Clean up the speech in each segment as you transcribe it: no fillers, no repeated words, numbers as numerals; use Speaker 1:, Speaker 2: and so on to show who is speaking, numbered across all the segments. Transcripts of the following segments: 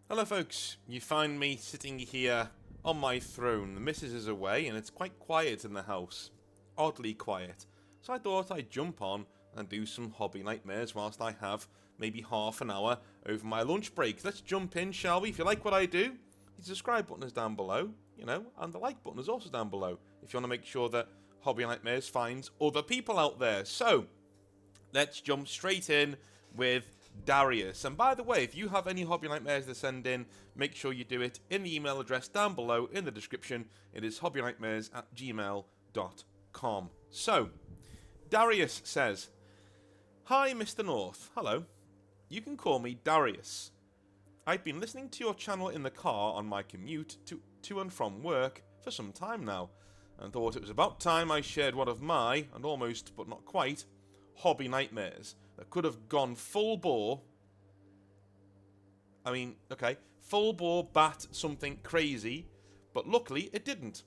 Speaker 1: Hello folks, you find me sitting here on my throne. The missus is away and it's quite quiet in the house. Oddly quiet. So I thought I'd jump on and do some hobby nightmares whilst I have maybe half an hour over my lunch break. Let's jump in, shall we? If you like what I do, the subscribe button is down below, and the like button is also down below if you want to make sure that Hobby Nightmares finds other people out there. So, let's jump straight in with Darius. And by the way, if you have any Hobby Nightmares to send in, make sure you do it in the email address down below in the description. It is hobbynightmares@gmail.com. So, Darius says, "Hi Mr. North, hello. You can call me Darius. I've been listening to your channel in the car on my commute to and from work for some time now, and thought it was about time I shared one of my, and almost but not quite, hobby nightmares that could have gone full bore. Full bore bat something crazy, but luckily it didn't.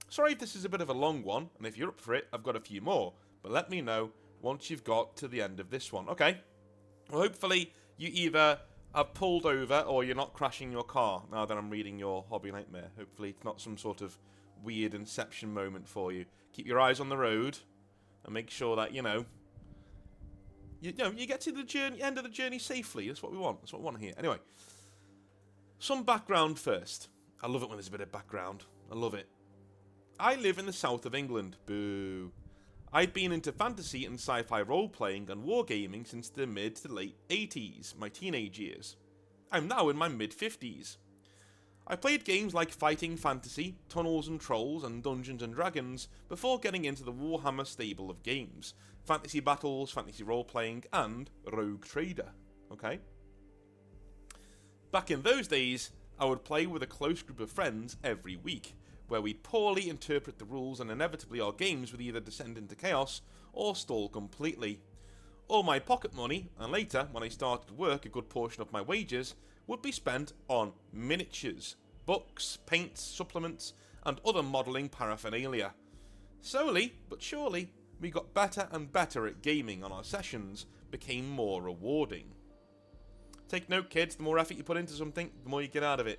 Speaker 1: Sorry if this is a bit of a long one, and if you're up for it, I've got a few more, but let me know once you've got to the end of this one." Okay. Well, hopefully you either have pulled over or you're not crashing your car now that I'm reading your hobby nightmare. Hopefully it's not some sort of weird inception moment for you. Keep your eyes on the road and make sure that, you get to the end of the journey safely. That's what we want. That's what we want here. Anyway, some background first. I love it when there's a bit of background. I love it. I live in the south of England. Boo. I've been into fantasy and sci-fi role-playing and wargaming since the mid to late 80s, my teenage years. I'm now in my mid-50s. I played games like Fighting Fantasy, Tunnels and Trolls, and Dungeons and Dragons before getting into the Warhammer stable of games, Fantasy Battles, Fantasy Role-Playing, and Rogue Trader. Okay? Back in those days, I would play with a close group of friends every week, where we'd poorly interpret the rules and inevitably our games would either descend into chaos or stall completely. All my pocket money, and later, when I started work, a good portion of my wages, would be spent on miniatures, books, paints, supplements, and other modelling paraphernalia. Slowly, but surely, we got better and better at gaming, and our sessions became more rewarding. Take note, kids, the more effort you put into something, the more you get out of it.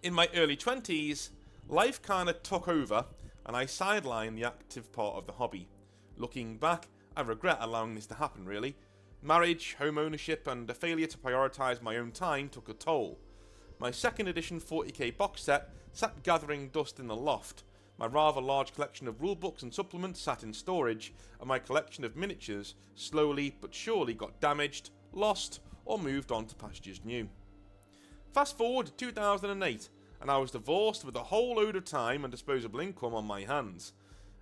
Speaker 1: In my early 20s, life kinda took over, and I sidelined the active part of the hobby. Looking back, I regret allowing this to happen, really. Marriage, home ownership, and a failure to prioritise my own time took a toll. My second edition 40k box set sat gathering dust in the loft, my rather large collection of rulebooks and supplements sat in storage, and my collection of miniatures slowly but surely got damaged, lost, or moved on to pastures new. Fast forward to 2008, and I was divorced with a whole load of time and disposable income on my hands.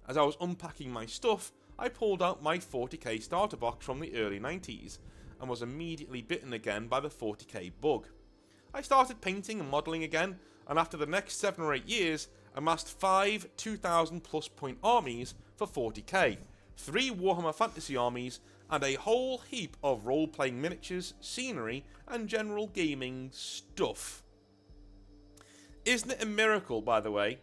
Speaker 1: As I was unpacking my stuff, I pulled out my 40k starter box from the early 90s, and was immediately bitten again by the 40k bug. I started painting and modelling again, and after the next 7 or 8 years, amassed 5 2,000 plus point armies for 40k, 3 Warhammer Fantasy armies, and a whole heap of role-playing miniatures, scenery, and general gaming stuff. Isn't it a miracle, by the way?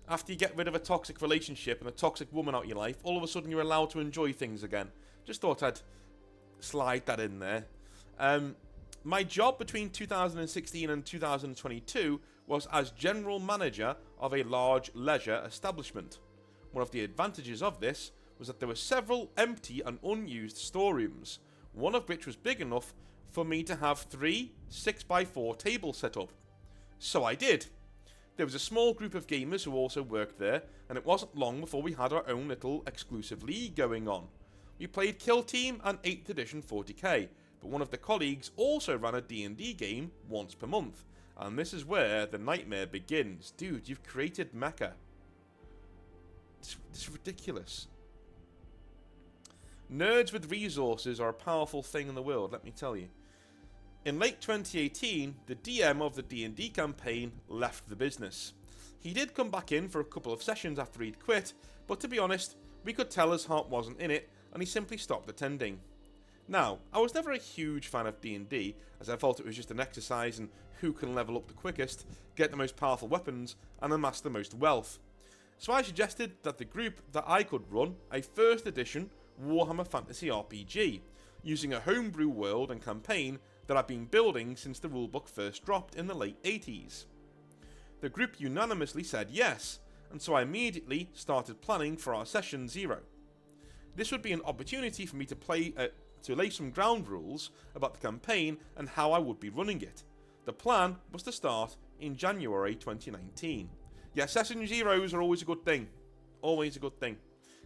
Speaker 1: After you get rid of a toxic relationship and a toxic woman out of your life, all of a sudden you're allowed to enjoy things again. Just thought I'd slide that in there. My job between 2016 and 2022 was as general manager of a large leisure establishment. One of the advantages of this was that there were several empty and unused storerooms, one of which was big enough for me to have 3 6x4 tables set up. So I did. There was a small group of gamers who also worked there, and it wasn't long before we had our own little exclusive league going on. We played Kill Team and 8th edition 40k, but one of the colleagues also ran a D&D game once per month, and this is where the nightmare begins. Dude, you've created Mecca. It's ridiculous. Nerds with resources are a powerful thing in the world, let me tell you. In late 2018, the DM of the D&D campaign left the business. He did come back in for a couple of sessions after he'd quit, but to be honest, we could tell his heart wasn't in it, and he simply stopped attending. Now, I was never a huge fan of D&D, as I felt it was just an exercise in who can level up the quickest, get the most powerful weapons, and amass the most wealth. So I suggested that the group that I could run a 1st edition Warhammer Fantasy RPG, using a homebrew world and campaign that I've been building since the rulebook first dropped in the late 80s. The group unanimously said yes, and so I immediately started planning for our session 0. This would be an opportunity for me to lay some ground rules about the campaign and how I would be running it. The plan was to start in January 2019. Yeah, session 0s are always a good thing. Always a good thing.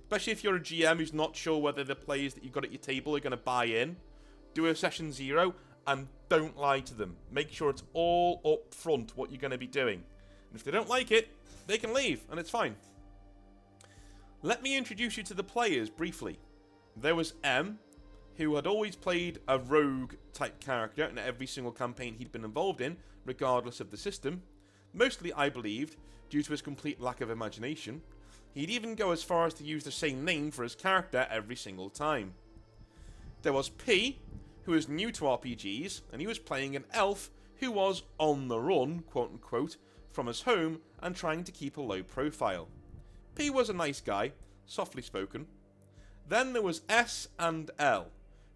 Speaker 1: Especially if you're a GM who's not sure whether the players that you've got at your table are going to buy in. Do a session 0 and don't lie to them. Make sure it's all up front what you're going to be doing. And if they don't like it, they can leave and it's fine. Let me introduce you to the players briefly. There was M, who had always played a rogue type character in every single campaign he'd been involved in, regardless of the system. Mostly, I believed, due to his complete lack of imagination. He'd even go as far as to use the same name for his character every single time. There was P, who was new to RPGs, and he was playing an elf who was on the run, quote unquote, from his home and trying to keep a low profile. P was a nice guy, softly spoken. Then there was S and L,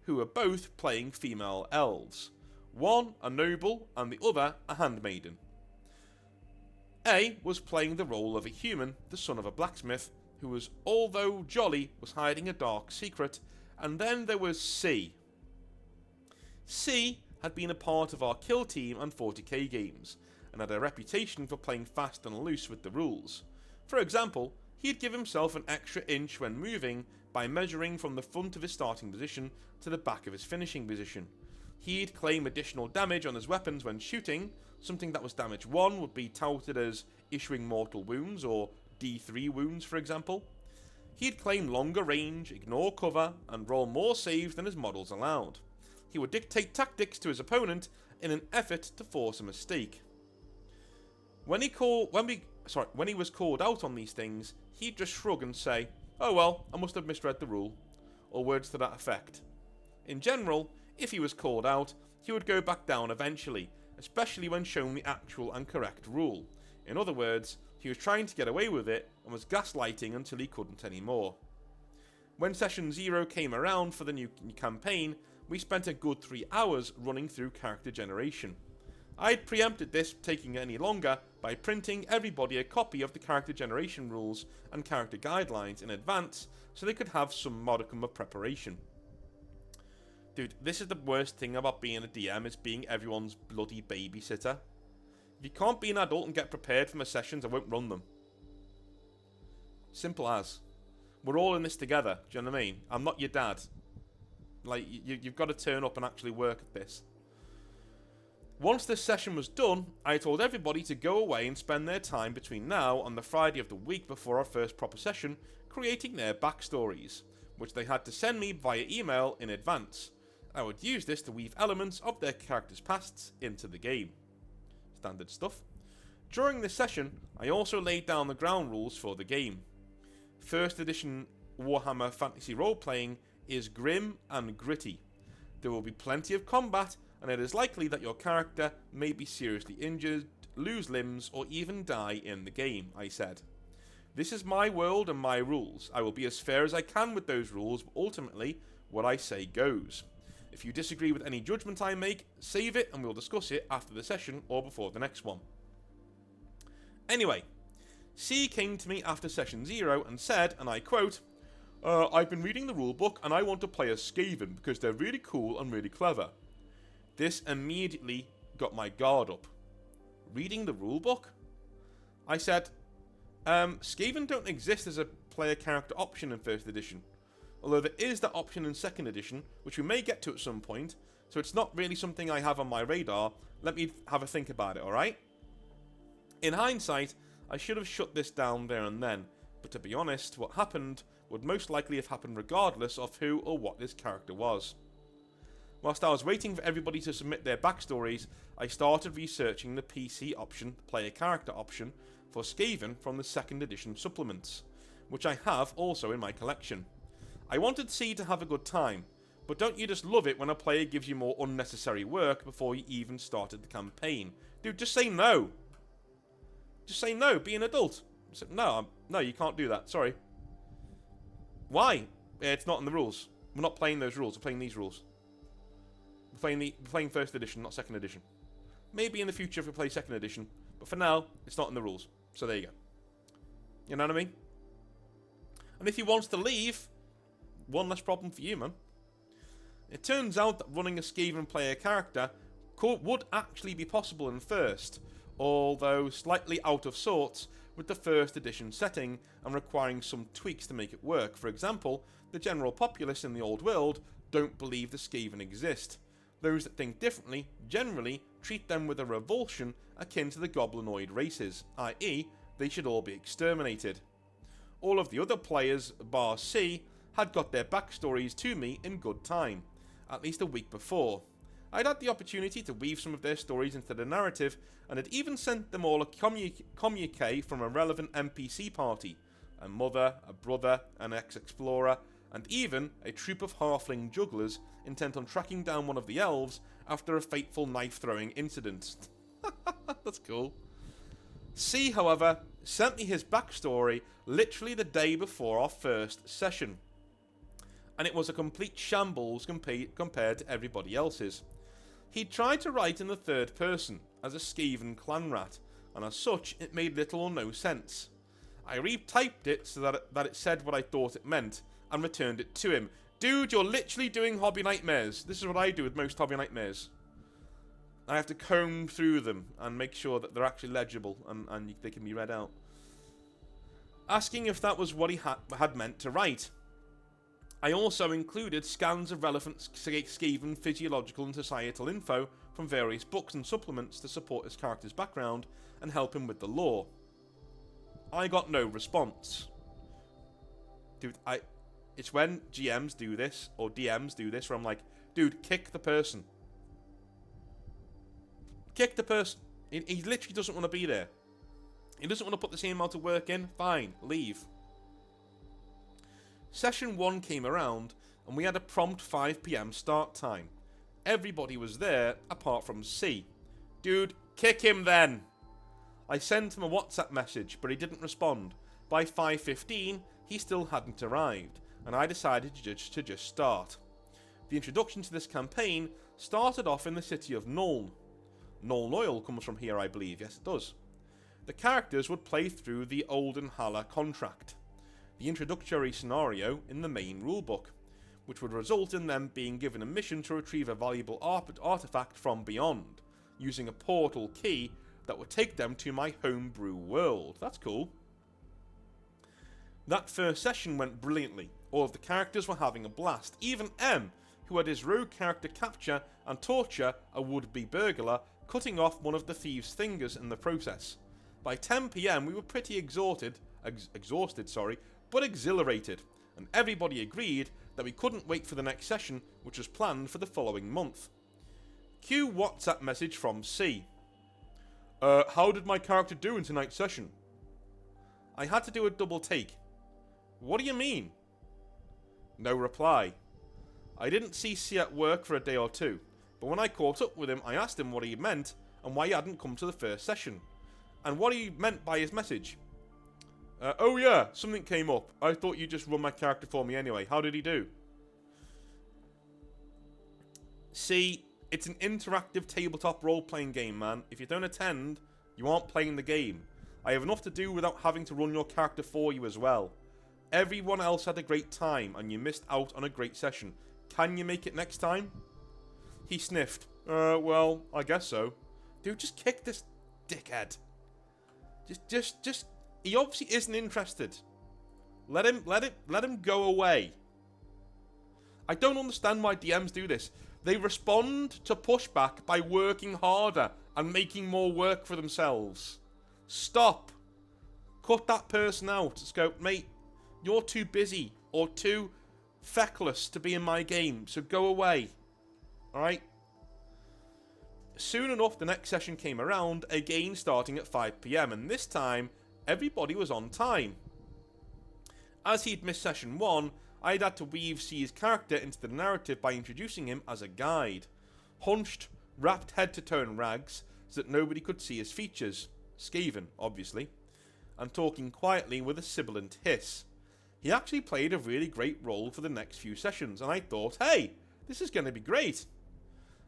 Speaker 1: who were both playing female elves. One a noble and the other a handmaiden. A was playing the role of a human, the son of a blacksmith, who was, although jolly, was hiding a dark secret. And then there was C. C had been a part of our kill team and 40k games, and had a reputation for playing fast and loose with the rules. For example, he'd give himself an extra inch when moving by measuring from the front of his starting position to the back of his finishing position. He'd claim additional damage on his weapons when shooting. Something that was damage 1 would be touted as issuing mortal wounds, or D3 wounds for example. He'd claim longer range, ignore cover, and roll more saves than his models allowed. He would dictate tactics to his opponent in an effort to force a mistake. When he was called out on these things, he'd just shrug and say, "Oh well, I must have misread the rule," or words to that effect. In general, if he was called out, he would go back down eventually, especially when shown the actual and correct rule. In other words, he was trying to get away with it and was gaslighting until he couldn't anymore. When session 0 came around for the new campaign, we spent a good 3 hours running through character generation. I'd preempted this taking any longer by printing everybody a copy of the character generation rules and character guidelines in advance so they could have some modicum of preparation. Dude, this is the worst thing about being a DM, is being everyone's bloody babysitter. If you can't be an adult and get prepared for my sessions, I won't run them. Simple as. We're all in this together, do you know what I mean? I'm not your dad. Like, you've got to turn up and actually work at this. Once this session was done, I told everybody to go away and spend their time between now and the Friday of the week before our first proper session creating their backstories, which they had to send me via email in advance. I would use this to weave elements of their characters' pasts into the game. Standard stuff. During this session, I also laid down the ground rules for the game. First edition Warhammer Fantasy role-playing is grim and gritty. There will be plenty of combat, and it is likely that your character may be seriously injured, lose limbs, or even die in the game, I said. This is my world and my rules. I will be as fair as I can with those rules, but ultimately, what I say goes. If you disagree with any judgment I make, save it and we'll discuss it after the session or before the next one. Anyway, C came to me after session 0 and said, and I quote, I've been reading the rulebook and I want to play as Skaven because they're really cool and really clever. This immediately got my guard up. Reading the rulebook? I said, Skaven don't exist as a player character option in 1st edition. Although there is that option in 2nd edition, which we may get to at some point, so it's not really something I have on my radar. Let me have a think about it, alright? In hindsight, I should have shut this down there and then, but to be honest, what happened would most likely have happened regardless of who or what this character was. Whilst I was waiting for everybody to submit their backstories, I started researching the PC option, player character option, for Skaven from the 2nd edition supplements, which I have also in my collection. I wanted C to have a good time, but don't you just love it when a player gives you more unnecessary work before you even started the campaign? Dude, just say no. Just say no, be an adult. No, you can't do that, sorry. Why? It's not in the rules. We're not playing those rules, we're playing these rules. playing first edition, not second edition. Maybe in the future if we play second edition, but for now, it's not in the rules. So there you go. You know what I mean? And if he wants to leave, one less problem for you, man. It turns out that running a Skaven player character would actually be possible in first, although slightly out of sorts with the first edition setting and requiring some tweaks to make it work. For example, the general populace in the old world don't believe the Skaven exist. Those that think differently generally treat them with a revulsion akin to the goblinoid races, i.e. they should all be exterminated. All of the other players, bar C, had got their backstories to me in good time, at least a week before. I'd had the opportunity to weave some of their stories into the narrative, and had even sent them all a communique from a relevant NPC party, a mother, a brother, an ex-explorer, and even a troop of halfling jugglers intent on tracking down one of the elves after a fateful knife-throwing incident. That's cool. C, however, sent me his backstory literally the day before our first session, and it was a complete shambles compared to everybody else's. He tried to write in the third person, as a Skaven clan rat, and as such, it made little or no sense. I retyped it so that it said what I thought it meant, and returned it to him. Dude, you're literally doing Hobby Nightmares. This is what I do with most Hobby Nightmares. I have to comb through them and make sure that they're actually legible and they can be read out. Asking if that was what he had meant to write. I also included scans of relevant Skaven physiological and societal info from various books and supplements to support his character's background and help him with the lore. I got no response. Dude, it's when GMs do this, or DMs do this, where I'm like, dude, kick the person. Kick the person. He literally doesn't want to be there. He doesn't want to put the same amount of work in. Fine, leave. Session 1 came around, and we had a prompt 5 PM start time. Everybody was there, apart from C. Dude, kick him then! I sent him a WhatsApp message, but he didn't respond. By 5:15, he still hadn't arrived, and I decided to just start. The introduction to this campaign started off in the city of Nuln. Nuln Oil comes from here, I believe. Yes, it does. The characters would play through the Olden Hala contract, the introductory scenario in the main rulebook, which would result in them being given a mission to retrieve a valuable artifact from beyond, using a portal key that would take them to my homebrew world. That's cool. That first session went brilliantly. All of the characters were having a blast. Even M, who had his rogue character capture and torture a would-be burglar, cutting off one of the thieves' fingers in the process. By 10 PM, we were pretty exhausted, but exhilarated, and everybody agreed that we couldn't wait for the next session, which was planned for the following month. Cue WhatsApp message from C. How did my character do in tonight's session? I had to do a double take. What do you mean? No reply. I didn't see C at work for a day or two, but when I caught up with him, I asked him what he meant and why he hadn't come to the first session, and what he meant by his message. Oh yeah, something came up. I thought you'd just run my character for me anyway. How did he do? See, it's an interactive tabletop role-playing game, man. If you don't attend, you aren't playing the game. I have enough to do without having to run your character for you as well. Everyone else had a great time, and you missed out on a great session. Can you make it next time? He sniffed. Well, I guess so. Dude, just kick this dickhead. Just. He obviously isn't interested. Let him go away. I don't understand why DMs do this. They respond to pushback by working harder and making more work for themselves. Stop. Cut that person out. Just go, mate, you're too busy or too feckless to be in my game, so go away. Alright? Soon enough, the next session came around, again starting at 5 PM, and this time, everybody was on time. As he'd missed session 1, I'd had to weave C's character into the narrative by introducing him as a guide. Hunched, wrapped head to toe in rags, so that nobody could see his features. Skaven, obviously. And talking quietly with a sibilant hiss. He actually played a really great role for the next few sessions, and I thought, hey, this is going to be great.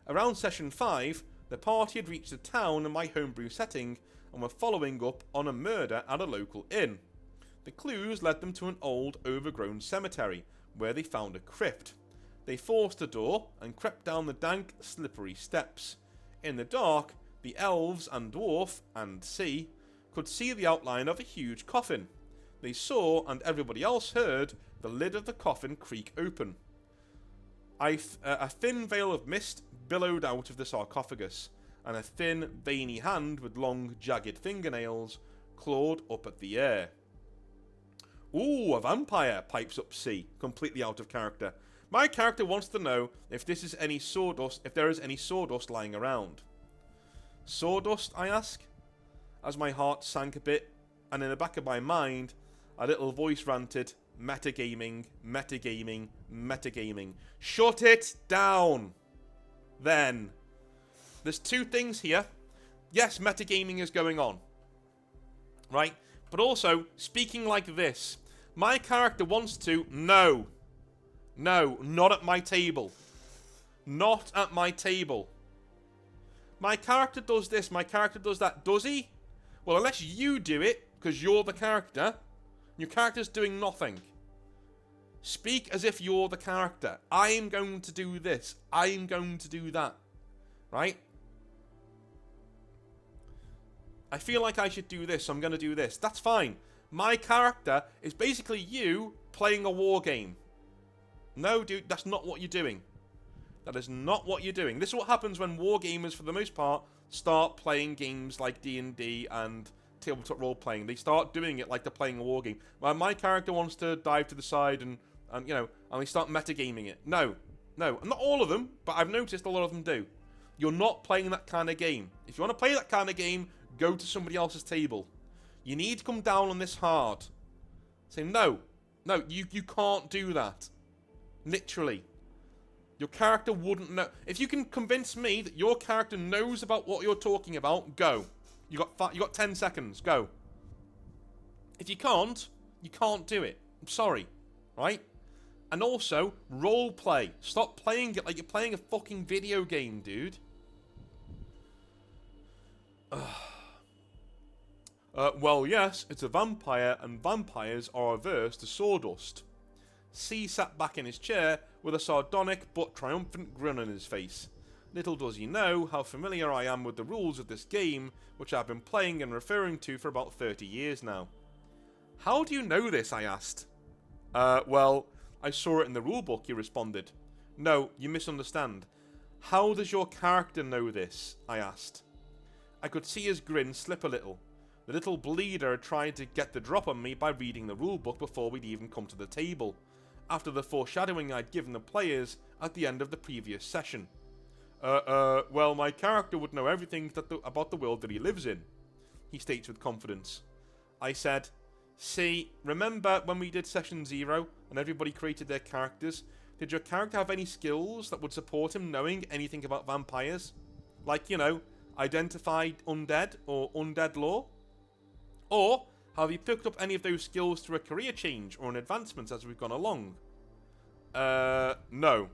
Speaker 1: Around session 5, the party had reached a town in my homebrew setting and were following up on a murder at a local inn. The clues led them to an old, overgrown cemetery, where they found a crypt. They forced a door and crept down the dank, slippery steps. In the dark, the elves and dwarf, and sea, could see the outline of a huge coffin. They saw, and everybody else heard, the lid of the coffin creak open. A thin veil of mist billowed out of the sarcophagus, and a thin, veiny hand with long, jagged fingernails clawed up at the air. "Ooh, a vampire," pipes up C, completely out of character. My character wants to know if there is any sawdust lying around. Sawdust, I ask, as my heart sank a bit, and in the back of my mind, a little voice ranted, "Metagaming, metagaming, metagaming. Shut it down!" Then, there's two things here. Yes, metagaming is going on, right? But also, speaking like this, my character wants to, no, not at my table. Not at my table. My character does this, my character does that. Does he? Well, unless you do it, because you're the character, your character's doing nothing. Speak as if you're the character. I'm going to do this. I'm going to do that. Right? I feel like I should do this, so I'm going to do this. That's fine. My character is basically you playing a war game. No, dude, that's not what you're doing. That is not what you're doing. This is what happens when war gamers, for the most part, start playing games like D&D and tabletop role-playing. They start doing it like they're playing a war game. Well, my character wants to dive to the side and they start metagaming it. No. Not all of them, but I've noticed a lot of them do. You're not playing that kind of game. If you want to play that kind of game, go to somebody else's table. You need to come down on this hard. Say, no, you can't do that. Literally. Your character wouldn't know. If you can convince me that your character knows about what you're talking about, go. You got 10 seconds. Go. If you can't do it. I'm sorry. Right? And also, role play. Stop playing it like you're playing a fucking video game, dude. Well, yes, it's a vampire, and vampires are averse to sawdust. C sat back in his chair with a sardonic but triumphant grin on his face. Little does he know how familiar I am with the rules of this game, which I've been playing and referring to for about 30 years now. How do you know this? I asked. Well, I saw it in the rulebook, he responded. No, you misunderstand. How does your character know this? I asked. I could see his grin slip a little. The little bleeder tried to get the drop on me by reading the rulebook before we'd even come to the table, after the foreshadowing I'd given the players at the end of the previous session. Well, my character would know everything about the world that he lives in, he states with confidence. I said, see, remember when we did session 0 and everybody created their characters? Did your character have any skills that would support him knowing anything about vampires? Like, identified undead or undead lore? Or have you picked up any of those skills through a career change or an advancement as we've gone along? No.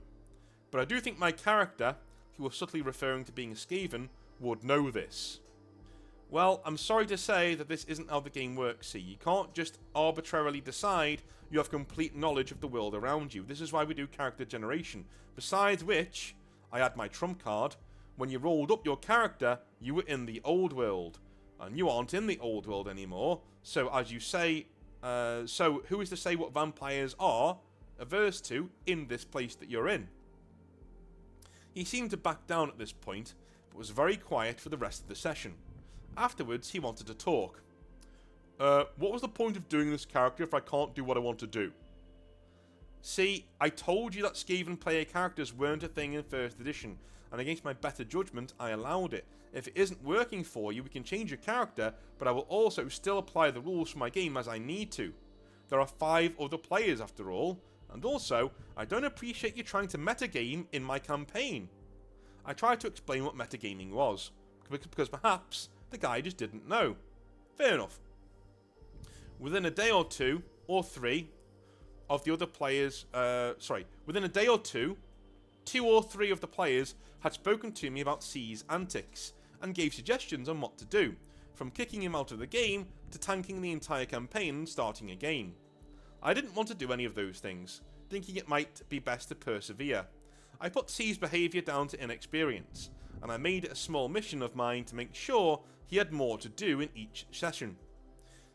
Speaker 1: But I do think my character, who was subtly referring to being a Skaven, would know this. Well, I'm sorry to say that this isn't how the game works, see. You can't just arbitrarily decide you have complete knowledge of the world around you. This is why we do character generation. Besides which, I had my trump card. When you rolled up your character, you were in the old world. And you aren't in the old world anymore. So, as you say, so who is to say what vampires are averse to in this place that you're in? He seemed to back down at this point, but was very quiet for the rest of the session. Afterwards, he wanted to talk. What was the point of doing this character if I can't do what I want to do? See, I told you that Skaven player characters weren't a thing in 1st edition, and against my better judgment, I allowed it. If it isn't working for you, we can change your character, but I will also still apply the rules for my game as I need to. There are 5 other players after all, and also, I don't appreciate you trying to metagame in my campaign. I tried to explain what metagaming was, because perhaps the guy just didn't know. Fair enough. Within a day or 2, or 3, of the other players, within a day or 2, 2 or 3 of the players had spoken to me about C's antics, and gave suggestions on what to do, from kicking him out of the game to tanking the entire campaign and starting again. I didn't want to do any of those things, thinking it might be best to persevere. I put C's behaviour down to inexperience, and I made it a small mission of mine to make sure he had more to do in each session.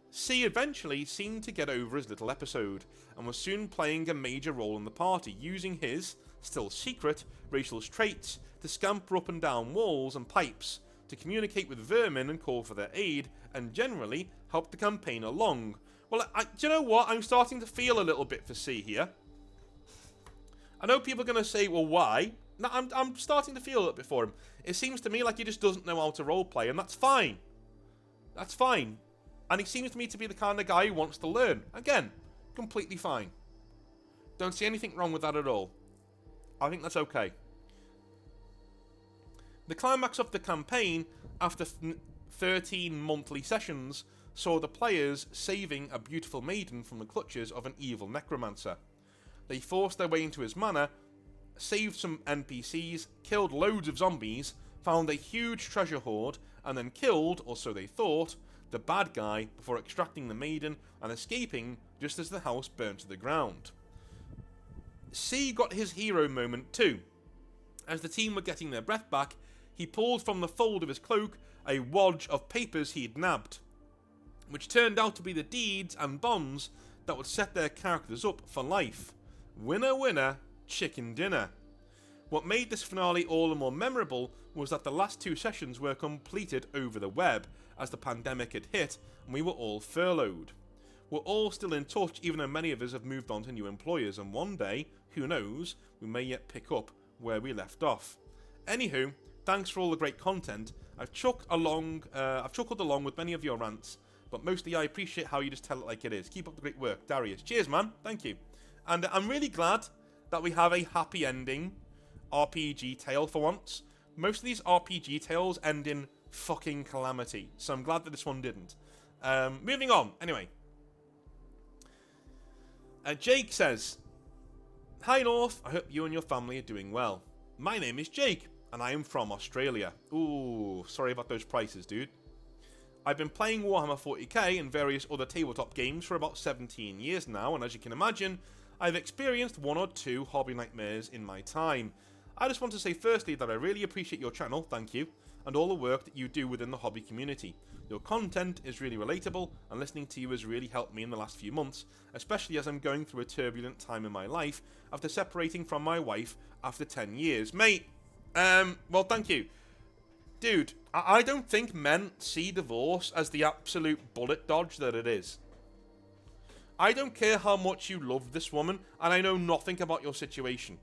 Speaker 1: C eventually seemed to get over his little episode, and was soon playing a major role in the party, using his, still secret, racial traits to scamper up and down walls and pipes, to communicate with vermin and call for their aid, and generally help the campaign along. Well, do you know what? I'm starting to feel a little bit for C here. I know people are going to say, well, why? No, I'm starting to feel a little bit for him. It seems to me like he just doesn't know how to roleplay, and that's fine. That's fine. And he seems to me to be the kind of guy who wants to learn. Again, completely fine. Don't see anything wrong with that at all. I think that's okay. The climax of the campaign, after 13 monthly sessions, saw the players saving a beautiful maiden from the clutches of an evil necromancer. They forced their way into his manor, saved some NPCs, killed loads of zombies, found a huge treasure hoard, and then killed, or so they thought, the bad guy before extracting the maiden and escaping just as the house burned to the ground. C got his hero moment too. As the team were getting their breath back, he pulled from the fold of his cloak a wad of papers he'd nabbed, which turned out to be the deeds and bonds that would set their characters up for life. Winner, winner, chicken dinner. What made this finale all the more memorable was that the last 2 sessions were completed over the web, as the pandemic had hit and we were all furloughed. We're all still in touch, even though many of us have moved on to new employers, and one day, who knows, we may yet pick up where we left off. Anywho, thanks for all the great content. I've chuckled along with many of your rants, but mostly I appreciate how you just tell it like it is. Keep up the great work, Darius. Cheers, man. Thank you. And I'm really glad that we have a happy ending RPG tale for once. Most of these RPG tales end in fucking calamity, so I'm glad that this one didn't. Moving on. Anyway. Jake says, "Hi North, I hope you and your family are doing well. My name is Jake, and I am from Australia." Ooh, sorry about those prices, dude. "I've been playing Warhammer 40k and various other tabletop games for about 17 years now, and as you can imagine, I've experienced 1 or 2 hobby nightmares in my time. I just want to say firstly that I really appreciate your channel, thank you, and all the work that you do within the hobby community. Your content is really relatable, and listening to you has really helped me in the last few months, especially as I'm going through a turbulent time in my life after separating from my wife after 10 years. Mate, well, thank you. Dude, I don't think men see divorce as the absolute bullet dodge that it is. I don't care how much you love this woman, and I know nothing about your situation.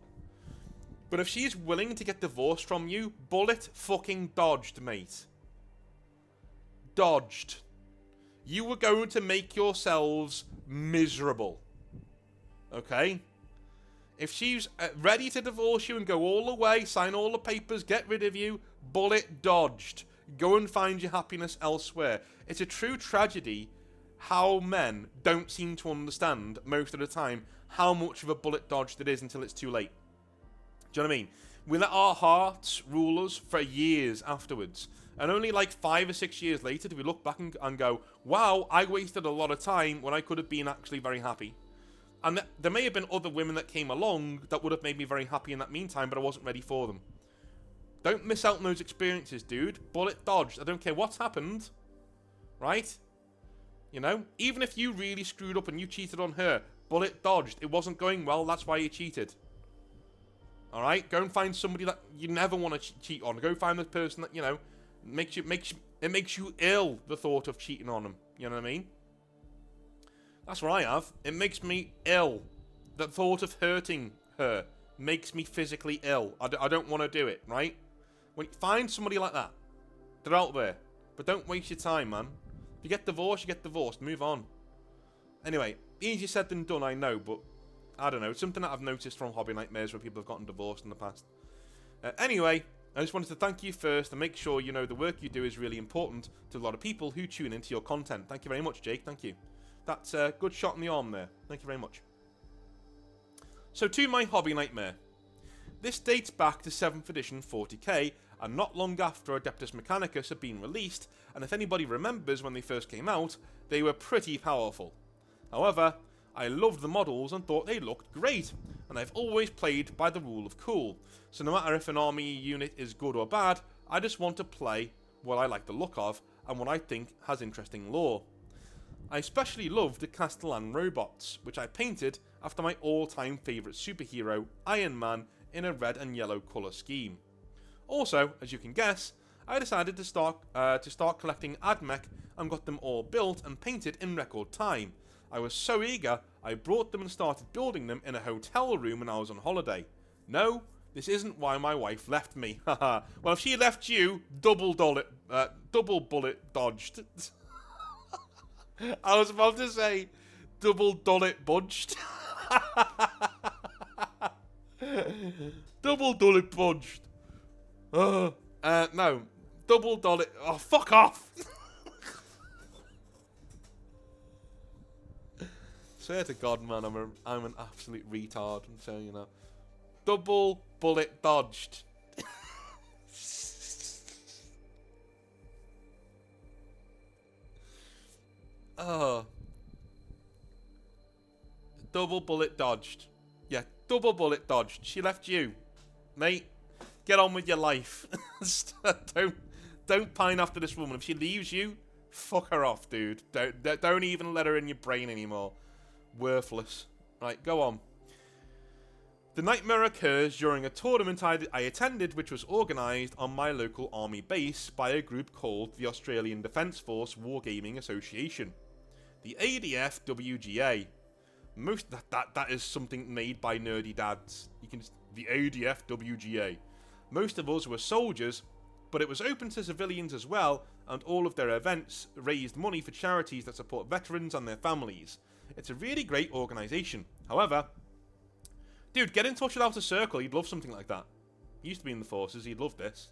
Speaker 1: But if she's willing to get divorced from you, bullet fucking dodged, mate. Dodged. You were going to make yourselves miserable. Okay? If she's ready to divorce you and go all the way, sign all the papers, get rid of you, bullet dodged. Go and find your happiness elsewhere. It's a true tragedy how men don't seem to understand, most of the time, how much of a bullet dodge it is until it's too late. Do you know what I mean? We let our hearts rule us for years afterwards. And only like 5 or 6 years later do we look back and go, wow, I wasted a lot of time when I could have been actually very happy. And there may have been other women that came along that would have made me very happy in that meantime, but I wasn't ready for them. Don't miss out on those experiences, dude. Bullet dodged. I don't care what's happened. Right? You know? Even if you really screwed up and you cheated on her, bullet dodged. It wasn't going well, that's why you cheated. Alright? Go and find somebody that you never want to cheat on. Go find the person that, you know, it makes you ill, the thought of cheating on them. You know what I mean? That's what I have. It makes me ill. The thought of hurting her makes me physically ill. I don't want to do it, right? When you find somebody like that, they're out there. But don't waste your time, man. If you get divorced, you get divorced. Move on. Anyway, easier said than done, I know, but I don't know. It's something that I've noticed from Hobby Nightmares where people have gotten divorced in the past. Anyway, I just wanted to thank you first and make sure you know the work you do is really important to a lot of people who tune into your content. Thank you very much, Jake. Thank you. That's a good shot in the arm there. Thank you very much. So to my Hobby Nightmare. This dates back to 7th edition 40k, and not long after Adeptus Mechanicus had been released, and if anybody remembers when they first came out, they were pretty powerful. However, I loved the models and thought they looked great, and I've always played by the rule of cool, so no matter if an army unit is good or bad, I just want to play what I like the look of, and what I think has interesting lore. I especially loved the Castellan robots, which I painted after my all-time favourite superhero, Iron Man, in a red and yellow colour scheme. Also, as you can guess, I decided to start collecting AdMech and got them all built and painted in record time. I was so eager, I brought them and started building them in a hotel room when I was on holiday. No, this isn't why my wife left me. Haha. Well, if she left you, double bullet dodged. I was about to say, double bullet budged. Double bullet budged. No. Double dollar. Oh, fuck off. Swear to God, man, I'm an absolute retard. I'm telling you now. Double bullet dodged. Oh. Double bullet dodged. Yeah, double bullet dodged. She left you. Mate, get on with your life. Don't pine after this woman. If she leaves you, fuck her off, dude. Don't even let her in your brain anymore. Worthless. Right, go on. The nightmare occurs during a tournament I attended, which was organised on my local army base by a group called the Australian Defence Force Wargaming Association. The ADF WGA. That is something made by nerdy dads. The ADF WGA. Most of us were soldiers, but it was open to civilians as well, and all of their events raised money for charities that support veterans and their families. It's a really great organisation. However, dude, get in touch with Outer Circle. He'd love something like that. He used to be in the forces. He'd love this.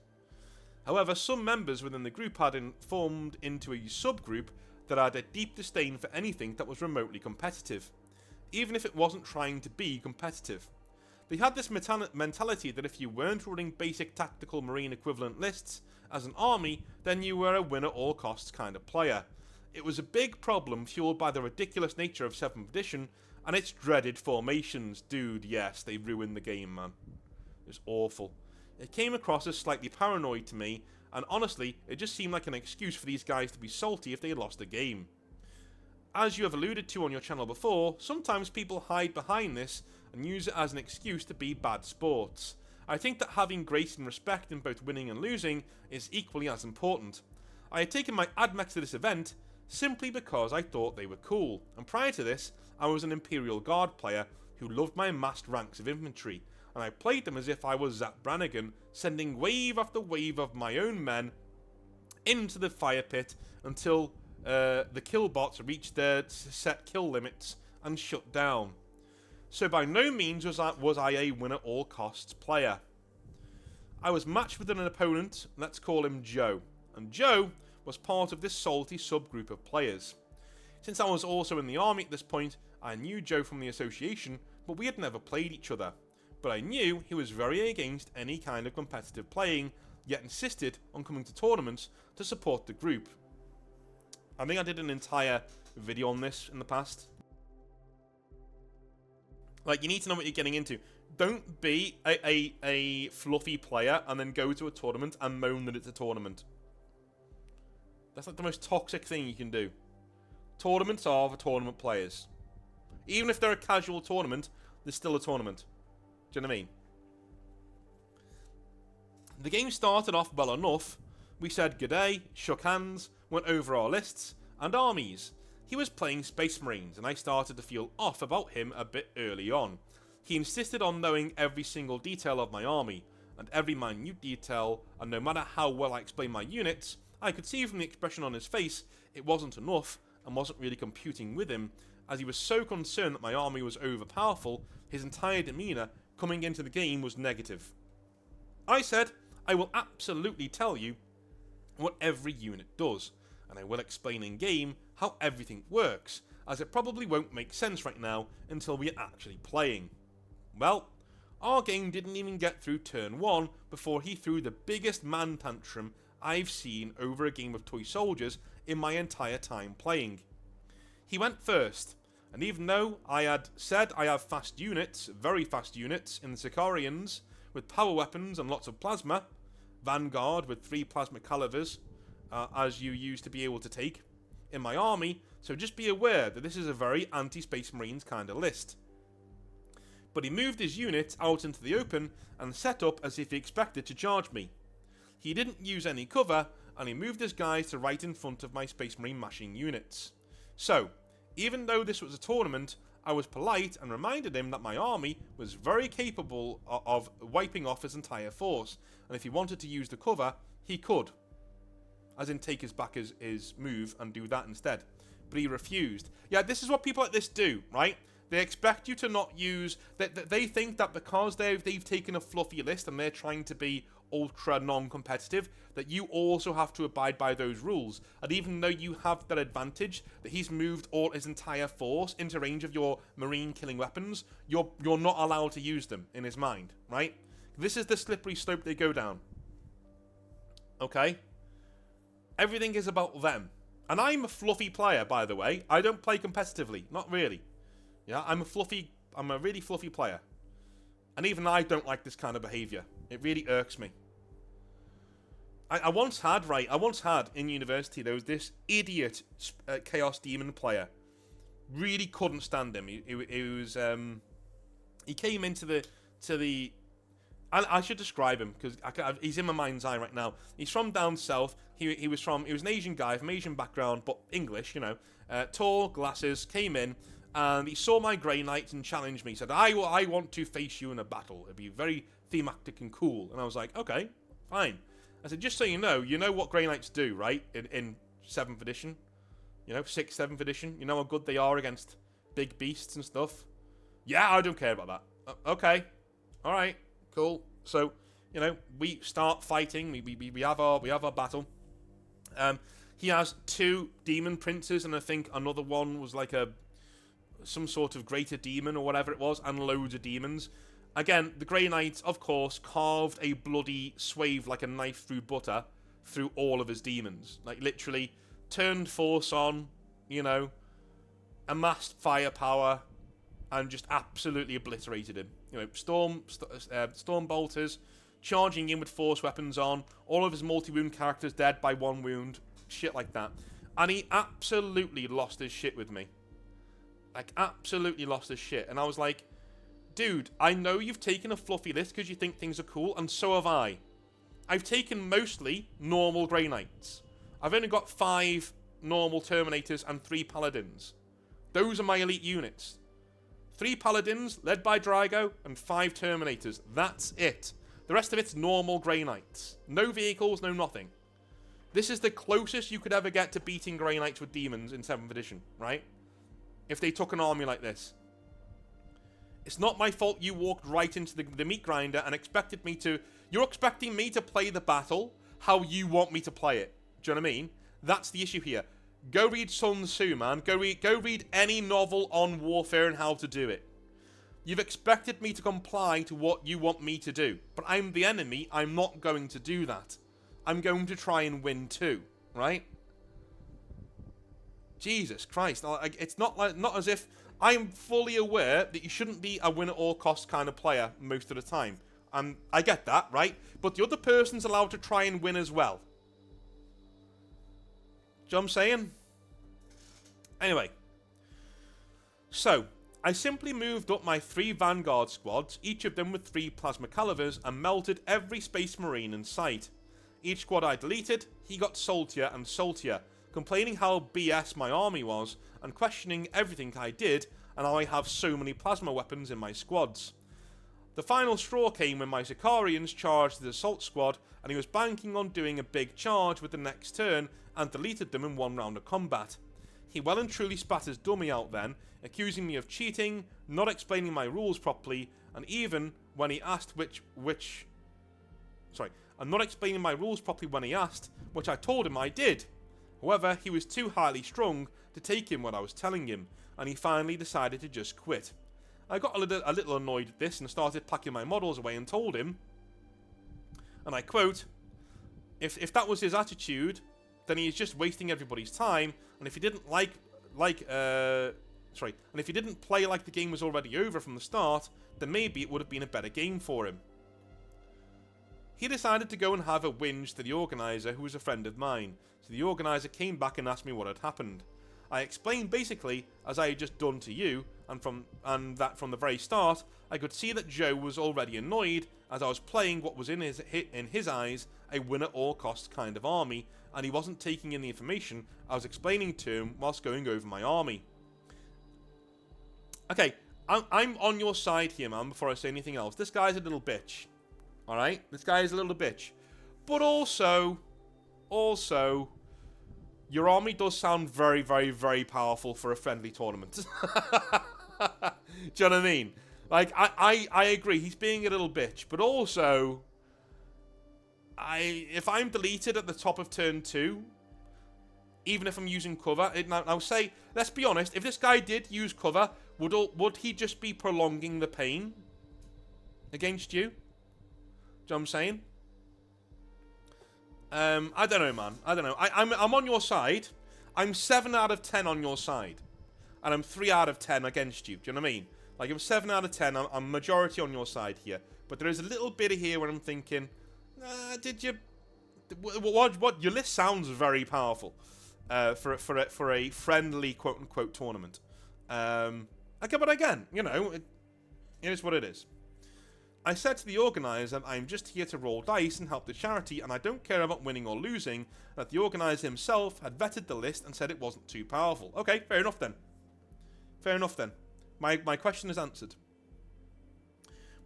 Speaker 1: However, some members within the group had formed into a subgroup that had a deep disdain for anything that was remotely competitive, even if it wasn't trying to be competitive. They had this mentality that if you weren't running basic tactical marine equivalent lists as an army, then you were a win-at-all-costs kind of player. It was a big problem fueled by the ridiculous nature of 7th edition and its dreaded formations. Dude, yes, they ruined the game, man. It was awful. It came across as slightly paranoid to me, and honestly, it just seemed like an excuse for these guys to be salty if they lost a game. As you have alluded to on your channel before, sometimes people hide behind this and use it as an excuse to be bad sports. I think that having grace and respect in both winning and losing is equally as important. I had taken my AdMechs to this event simply because I thought they were cool, and prior to this, I was an Imperial Guard player who loved my massed ranks of infantry, and I played them as if I was Zap Brannigan, sending wave after wave of my own men into the fire pit until the kill bots reached their set kill limits and shut down. So by no means was I a win-at-all-costs player. I was matched with an opponent, let's call him Joe, and Joe was part of this salty subgroup of players. Since I was also in the army at this point, I knew Joe from the association, but we had never played each other. But I knew he was very against any kind of competitive playing, yet insisted on coming to tournaments to support the group. I think I did an entire video on this in the past. Like, you need to know what you're getting into. Don't be a fluffy player and then go to a tournament and moan that it's a tournament. That's like the most toxic thing you can do. Tournaments are for tournament players. Even if they're a casual tournament, they're still a tournament. Do you know what I mean? The game started off well enough. We said g'day, shook hands, went over our lists and armies. He was playing Space Marines, and I started to feel off about him a bit early on. He insisted on knowing every single detail of my army, and every minute detail, and no matter how well I explained my units, I could see from the expression on his face it wasn't enough, and wasn't really computing with him, as he was so concerned that my army was overpowerful, his entire demeanour coming into the game was negative. I said, I will absolutely tell you what every unit does, and I will explain in game how everything works, as it probably won't make sense right now until we are actually playing. Well, Our game didn't even get through turn 1 before he threw the biggest man tantrum I've seen over a game of toy soldiers in my entire time playing. He went first, and even though I had said I have fast units, very fast units, in the Sicarians, with power weapons and lots of plasma, Vanguard with 3 plasma calivers, as you used to be able to take, in my army, so just be aware that this is a very anti-Space Marines kind of list. But he moved his unit out into the open and set up as if he expected to charge me. He didn't use any cover, and he moved his guys to right in front of my Space Marine mashing units. So, even though this was a tournament, I was polite and reminded him that my army was very capable of wiping off his entire force, and if he wanted to use the cover, he could. As in take his back his move and do that instead. But he refused. Yeah, this is what people like this do, right? They expect you to not use... They think that because they've taken a fluffy list and they're trying to be ultra non-competitive, that you also have to abide by those rules. And even though you have that advantage, that he's moved all his entire force into range of your marine killing weapons, you're not allowed to use them in his mind, right? This is the slippery slope they go down. Okay? Everything is about them. And I'm a fluffy player, by the way. I don't play competitively. Not really. Yeah, I'm a really fluffy player. And even I don't like this kind of behaviour. It really irks me. I once had in university, there was this idiot Chaos Demon player. Really couldn't stand him. He came into the I should describe him because he's in my mind's eye right now. He's from down south. He was an Asian guy from Asian background, but English, you know. Tall, glasses, came in, and he saw my Grey Knight and challenged me. He said, I want to face you in a battle. It'd be very thematic and cool. And I was like, okay, fine. I said, just so you know what Grey Knights do, right? In 7th edition. You know, 6th, 7th edition. You know how good they are against big beasts and stuff? Yeah, I don't care about that. Okay. Alright. Cool. So, you know, we start fighting. We have our battle. He has 2 demon princes, and I think another one was like some sort of greater demon or whatever it was, and loads of demons. Again, the Grey Knight, of course, carved a bloody swathe like a knife through butter through all of his demons. Like, literally, turned force on, you know, amassed firepower, and just absolutely obliterated him. You know, storm bolters, charging in with force weapons on, all of his multi-wound characters dead by 1 wound, shit like that. And he absolutely lost his shit with me. Like, absolutely lost his shit. And I was like, dude, I know you've taken a fluffy list because you think things are cool, and so have I. I've taken mostly normal Grey Knights. I've only got 5 normal Terminators and 3 Paladins. Those are my elite units. 3 Paladins, led by Drago, and 5 Terminators. That's it. The rest of it's normal Grey Knights. No vehicles, no nothing. This is the closest you could ever get to beating Grey Knights with demons in 7th edition, right? If they took an army like this. It's not my fault you walked right into the meat grinder and expected me to... You're expecting me to play the battle how you want me to play it. Do you know what I mean? That's the issue here. Go read Sun Tzu, man. Go read any novel on warfare and how to do it. You've expected me to comply to what you want me to do. But I'm the enemy. I'm not going to do that. I'm going to try and win too. Right? Jesus Christ. It's not as if... I'm fully aware that you shouldn't be a win at all costs kind of player most of the time. And I get that, right? But the other person's allowed to try and win as well. Do you know what I'm saying? Anyway. So, I simply moved up my 3 Vanguard squads, each of them with 3 plasma calivers, and melted every Space Marine in sight. Each squad I deleted, he got saltier and saltier, complaining how BS my army was, and questioning everything I did, and how I have so many plasma weapons in my squads. The final straw came when my Sicarians charged the assault squad, and he was banking on doing a big charge with the next turn, and deleted them in 1 round of combat. He well and truly spat his dummy out then, accusing me of cheating, not explaining my rules properly, and even when he asked and not explaining my rules properly when he asked, which I told him I did. However, he was too highly strung to take in what I was telling him, and he finally decided to just quit. I got a little annoyed at this and started packing my models away and told him, and I quote, if that was his attitude, then he is just wasting everybody's time, and if he didn't and if he didn't play like the game was already over from the start, then maybe it would have been a better game for him. He decided to go and have a whinge to the organiser, who was a friend of mine, so the organiser came back and asked me what had happened. I explained basically, as I had just done to you, and that from the very start, I could see that Joe was already annoyed, as I was playing what was in his eyes a win-at-all-costs kind of army, and he wasn't taking in the information I was explaining to him whilst going over my army. Okay, I'm on your side here, man, before I say anything else. This guy's a little bitch. Alright? This guy is a little bitch. But also, your army does sound very, very, very powerful for a friendly tournament. Do you know what I mean? Like, I agree, he's being a little bitch. But also, if I'm deleted at the top of turn 2, even if I'm using cover, now say, let's be honest, if this guy did use cover, would he just be prolonging the pain against you? Do you know what I'm saying? I don't know, man. I don't know. I'm on your side. I'm 7 out of 10 on your side. And I'm 3 out of 10 against you. Do you know what I mean? Like, I'm 7 out of 10. I'm majority on your side here. But there is a little bit of here where I'm thinking, did you... What? Your list sounds very powerful for a friendly quote-unquote tournament. Okay, but again, you know, it is what it is. I said to the organiser, I'm just here to roll dice and help the charity, and I don't care about winning or losing, that the organiser himself had vetted the list and said it wasn't too powerful. Okay, fair enough then. Fair enough then. My question is answered.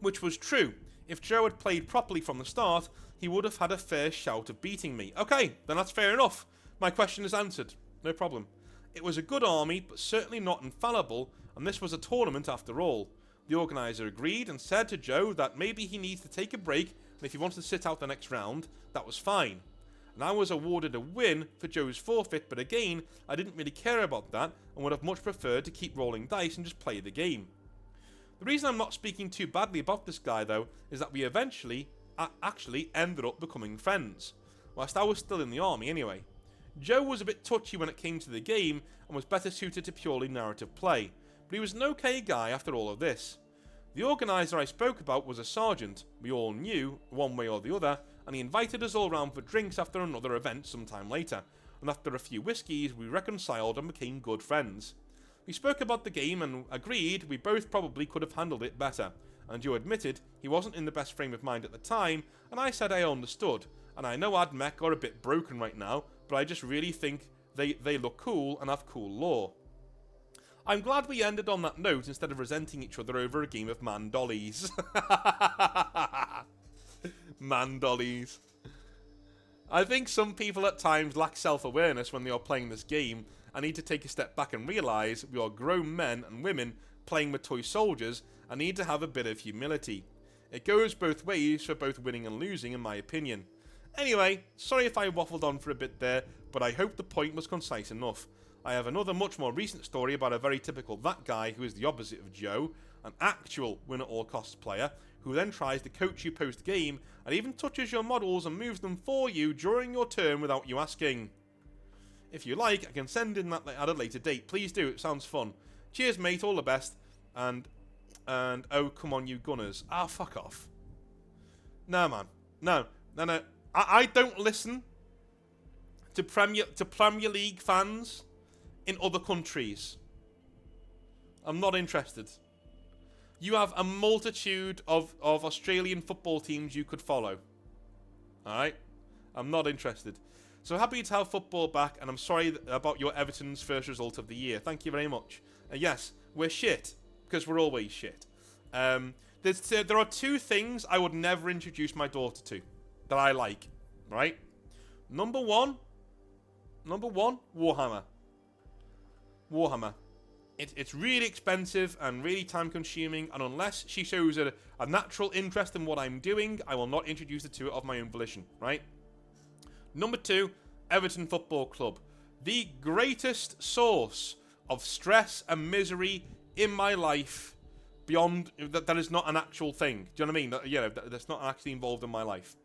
Speaker 1: Which was true. If Joe had played properly from the start, he would have had a fair shout of beating me. Okay, then that's fair enough. My question is answered. No problem. It was a good army, but certainly not infallible, and this was a tournament after all. The organiser agreed and said to Joe that maybe he needs to take a break, and if he wanted to sit out the next round, that was fine. And I was awarded a win for Joe's forfeit, but again, I didn't really care about that, and would have much preferred to keep rolling dice and just play the game. The reason I'm not speaking too badly about this guy, though, is that we eventually actually ended up becoming friends, whilst I was still in the army anyway. Joe was a bit touchy when it came to the game, and was better suited to purely narrative play, but he was an okay guy after all of this. The organiser I spoke about was a sergeant, we all knew, one way or the other, and he invited us all round for drinks after another event sometime later, and after a few whiskies we reconciled and became good friends. We spoke about the game and agreed we both probably could have handled it better, and Joe admitted he wasn't in the best frame of mind at the time, and I said I understood, and I know AdMech are a bit broken right now, but I just really think they look cool and have cool lore. I'm glad we ended on that note instead of resenting each other over a game of man-dollies. Man-dollies. I think some people at times lack self-awareness when they are playing this game and need to take a step back and realise we are grown men and women playing with toy soldiers and need to have a bit of humility. It goes both ways for both winning and losing, in my opinion. Anyway, sorry if I waffled on for a bit there, but I hope the point was concise enough. I have another much more recent story about a very typical that guy who is the opposite of Joe, an actual win-at-all-costs player, who then tries to coach you post-game and even touches your models and moves them for you during your turn without you asking. If you like, I can send in that at a later date. Please do, it sounds fun. Cheers, mate, all the best. And oh, come on, you gunners. Ah, fuck off. No, man. No. I don't listen to Premier League fans in other countries. I'm not interested. You have a multitude of Australian football teams you could follow. Alright? I'm not interested. So happy to have football back, and I'm sorry about your Everton's first result of the year. Thank you very much. Yes, we're shit, because we're always shit. There are two things I would never introduce my daughter to that I like, right? Number one, Warhammer. Warhammer. It's really expensive and really time consuming, and unless she shows a natural interest in what I'm doing, I will not introduce her to it of my own volition, right? Number two, Everton Football Club. The greatest source of stress and misery in my life beyond that is not an actual thing. Do you know what I mean? That's not actually involved in my life.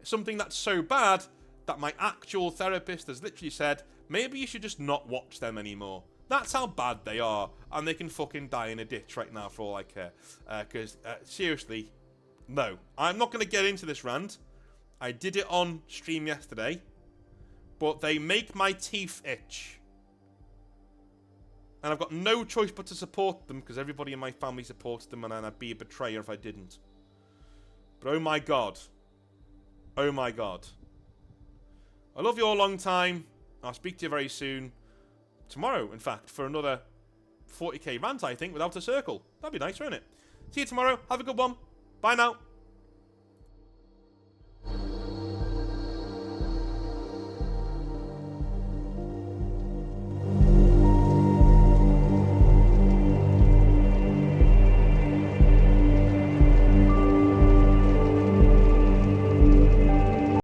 Speaker 1: Something that's so bad that my actual therapist has literally said, maybe you should just not watch them anymore. That's how bad they are, and they can fucking die in a ditch right now for all I care. Because, seriously, no. I'm not going to get into this rant. I did it on stream yesterday, but they make my teeth itch. And I've got no choice but to support them, because everybody in my family supported them, and I'd be a betrayer if I didn't. But oh my god. Oh my god. I love you all a long time. I'll speak to you very soon. Tomorrow, in fact, for another 40k rant, I think, without a circle. That'd be nice, wouldn't it? See you tomorrow. Have a good one. Bye now.